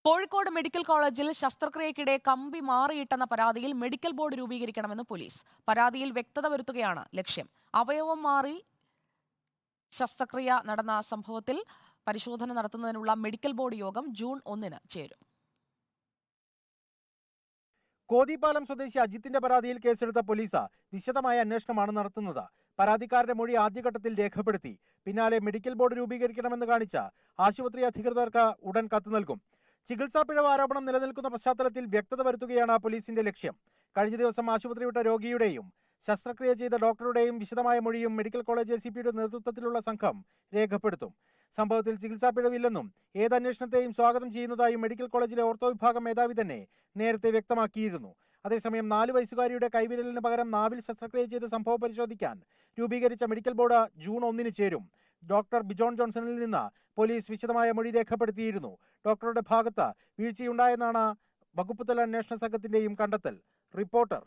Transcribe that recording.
Kozhikode medical കോളേജിൽ ശസ്ത്രക്രിയയ്ക്കിടെ കമ്പി മാറിയിട്ടെന്ന പരാതിയിൽ മെഡിക്കൽ ബോർഡ് രൂപീകരിക്കണമെന്ന് പോലീസ്. പരാതിയിൽ വ്യക്തത വരുത്തുകയാണ് ലക്ഷ്യം. അവയവം മാറി ശസ്ത്രക്രിയ നടന്ന സംഭവത്തിൽ പരിശോധന നടത്തുന്നതിനുള്ള മെഡിക്കൽ ബോർഡ് യോഗം ജൂൺ 1 ചേരും. കോതിപ്പാലം സ്വദേശി അജിത്തിന്റെ പരാതിയിൽ കേസെടുത്ത പോലീസ് വിശദമായ അന്വേഷണമാണ് നടത്തുന്നത്. പരാതിക്കാരന്റെ മൊഴി ആദ്യഘട്ടത്തിൽ രേഖപ്പെടുത്തി. പിന്നാലെ മെഡിക്കൽ ബോർഡ് രൂപീകരിക്കണമെന്ന് കാണിച്ച ആശുപത്രി അധികൃതർക്ക് ഉടൻ കത്ത് നൽകും. ചികിത്സാ പിഴവ് ആരോപണം നിലനിൽക്കുന്ന പശ്ചാത്തലത്തിൽ വ്യക്തത വരുത്തുകയാണ് പോലീസിന്റെ ലക്ഷ്യം. കഴിഞ്ഞ ദിവസം ആശുപത്രി വിട്ട രോഗിയുടെയും ശസ്ത്രക്രിയ ചെയ്ത ഡോക്ടറുടെയും വിശദമായ മൊഴിയും മെഡിക്കൽ കോളേജ് ACPയുടെ നേതൃത്വത്തിലുള്ള സംഘം രേഖപ്പെടുത്തും. സംഭവത്തിൽ ചികിത്സാ പിഴവില്ലെന്നും ഏത് അന്വേഷണത്തെയും സ്വാഗതം ചെയ്യുന്നതായും മെഡിക്കൽ കോളേജിലെ ഓർത്തോ വിഭാഗം മേധാവി തന്നെ നേരത്തെ വ്യക്തമാക്കിയിരുന്നു. അതേസമയം 4 വയസ്സുകാരിയുടെ കൈവിരലിന് പകരം നാവിൽ ശസ്ത്രക്രിയ ചെയ്ത സംഭവം പരിശോധിക്കാൻ രൂപീകരിച്ച മെഡിക്കൽ ബോർഡ് ജൂൺ 1 ചേരും. ഡോക്ടർ ബിജോൺ ജോൺസണിൽ നിന്ന് പോലീസ് വിശദമായ മൊഴി രേഖപ്പെടുത്തിയിരുന്നു. ഡോക്ടറുടെ ഭാഗത്ത് വീഴ്ചയുണ്ടായെന്നാണ് വകുപ്പുതല അന്വേഷണ സംഘത്തിന്റെയും കണ്ടെത്തൽ. റിപ്പോർട്ടർ.